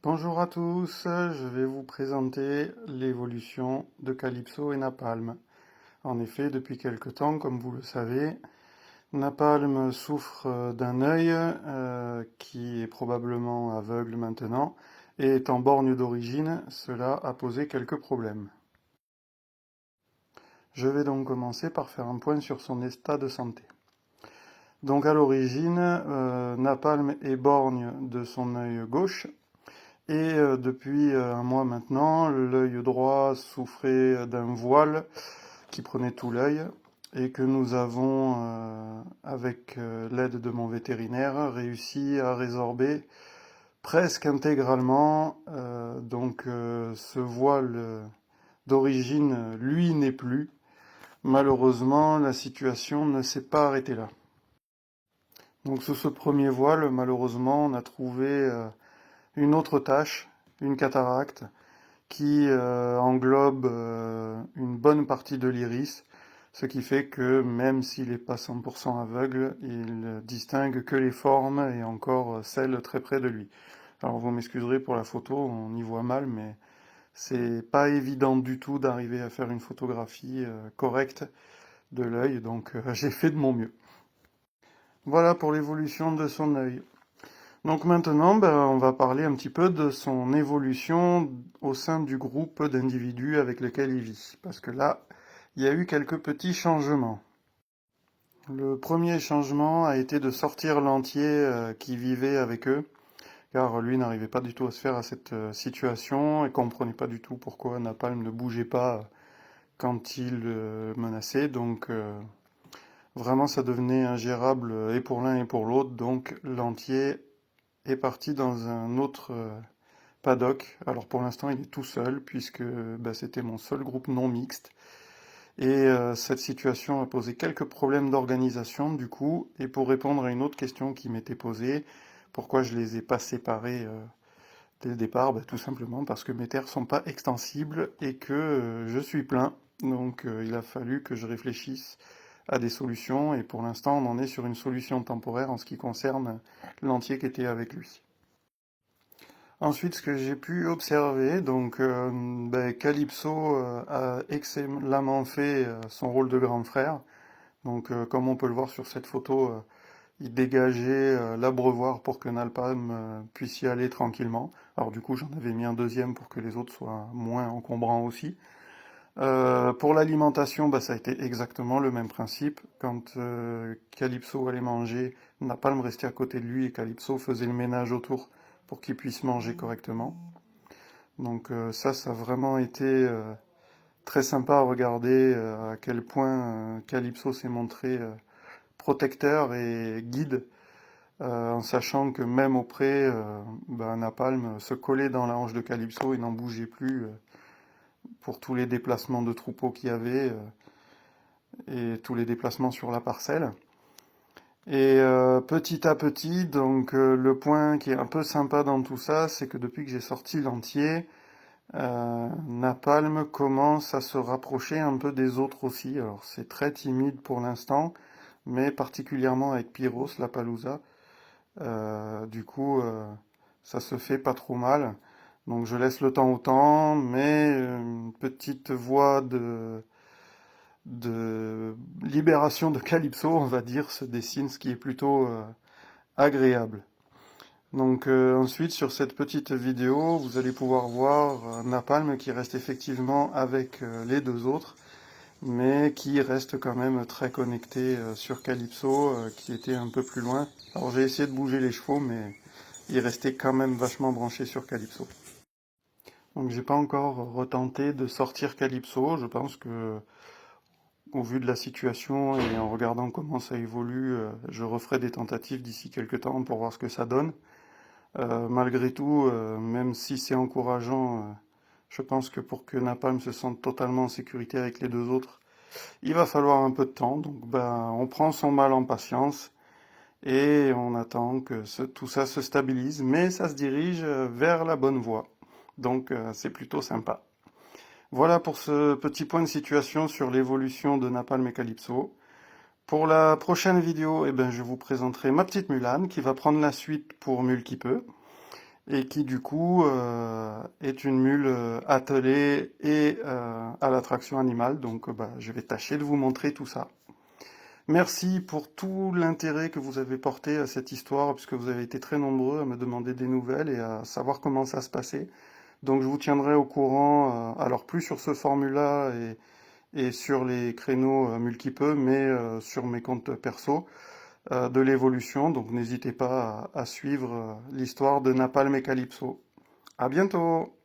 Bonjour à tous, je vais vous présenter l'évolution de Calypso et Napalm. En effet, depuis quelque temps, comme vous le savez, Napalm souffre d'un œil qui est probablement aveugle maintenant, et étant borgne d'origine, cela a posé quelques problèmes. Je vais donc commencer par faire un point sur son état de santé. Donc à l'origine, Napalm est borgne de son œil gauche. Et depuis un mois maintenant, l'œil droit souffrait d'un voile qui prenait tout l'œil et que nous avons, avec l'aide de mon vétérinaire, réussi à résorber presque intégralement. Ce voile d'origine, lui, n'est plus. Malheureusement, la situation ne s'est pas arrêtée là. Donc sous ce premier voile, malheureusement, on a trouvé une autre tache, une cataracte, qui englobe une bonne partie de l'iris, ce qui fait que même s'il n'est pas 100% aveugle, il distingue que les formes et encore celles très près de lui. Alors vous m'excuserez pour la photo, on y voit mal, mais c'est pas évident du tout d'arriver à faire une photographie correcte de l'œil, donc j'ai fait de mon mieux. Voilà pour l'évolution de son œil. Donc maintenant, on va parler un petit peu de son évolution au sein du groupe d'individus avec lequel il vit. Parce que là, il y a eu quelques petits changements. Le premier changement a été de sortir l'entier qui vivait avec eux, car lui n'arrivait pas du tout à se faire à cette situation et comprenait pas du tout pourquoi Napalm ne bougeait pas quand il menaçait. Donc vraiment, ça devenait ingérable et pour l'un et pour l'autre. Donc l'entier est parti dans un autre paddock. Alors pour l'instant, il est tout seul puisque c'était mon seul groupe non mixte. Et cette situation a posé quelques problèmes d'organisation du coup. Et pour répondre à une autre question qui m'était posée, pourquoi je les ai pas séparés dès le départ, tout simplement parce que mes terres sont pas extensibles et que je suis plein. Donc il a fallu que je réfléchisse à des solutions et pour l'instant on en est sur une solution temporaire en ce qui concerne l'entier qui était avec lui. Ensuite, ce que j'ai pu observer, donc Calypso a excellemment fait son rôle de grand frère. Donc, comme on peut le voir sur cette photo, il dégageait l'abreuvoir pour que Napalm puisse y aller tranquillement. Alors du coup, j'en avais mis un deuxième pour que les autres soient moins encombrants aussi. Pour l'alimentation, ça a été exactement le même principe. Quand Calypso allait manger, Napalm restait à côté de lui et Calypso faisait le ménage autour pour qu'il puisse manger correctement. Donc ça a vraiment été très sympa à regarder à quel point Calypso s'est montré protecteur et guide, en sachant que même auprès, Napalm se collait dans la hanche de Calypso et n'en bougeait plus pour tous les déplacements de troupeaux qu'il y avait et tous les déplacements sur la parcelle. Et petit à petit, donc le point qui est un peu sympa dans tout ça, c'est que depuis que j'ai sorti l'entier, Napalm commence à se rapprocher un peu des autres aussi. Alors c'est très timide pour l'instant, mais particulièrement avec Pyros, la Palousa. Du coup, ça se fait pas trop mal. Donc je laisse le temps au temps, mais une petite voie de libération de Calypso, on va dire, se dessine, ce qui est plutôt agréable. Donc ensuite sur cette petite vidéo, vous allez pouvoir voir Napalm qui reste effectivement avec les deux autres, mais qui reste quand même très connecté sur Calypso, qui était un peu plus loin. Alors j'ai essayé de bouger les chevaux, mais il restait quand même vachement branché sur Calypso. Donc j'ai pas encore retenté de sortir Calypso, je pense que au vu de la situation et en regardant comment ça évolue, je referai des tentatives d'ici quelques temps pour voir ce que ça donne. Malgré tout, même si c'est encourageant, je pense que pour que Napalm se sente totalement en sécurité avec les deux autres, il va falloir un peu de temps. Donc, on prend son mal en patience et on attend que tout ça se stabilise, mais ça se dirige vers la bonne voie. Donc, c'est plutôt sympa. Voilà pour ce petit point de situation sur l'évolution de Napalm et Calypso. Pour la prochaine vidéo, je vous présenterai ma petite Mulan qui va prendre la suite pour Mulquipeu. et qui du coup est une mule attelée et à l'attraction animale. Donc bah, je vais tâcher de vous montrer tout ça. Merci pour tout l'intérêt que vous avez porté à cette histoire, puisque vous avez été très nombreux à me demander des nouvelles et à savoir comment ça se passait. Donc je vous tiendrai au courant, alors plus sur ce format-là et sur les créneaux multipeux, mais sur mes comptes perso, de l'évolution. Donc n'hésitez pas à suivre l'histoire de Napalm et Calypso. À bientôt!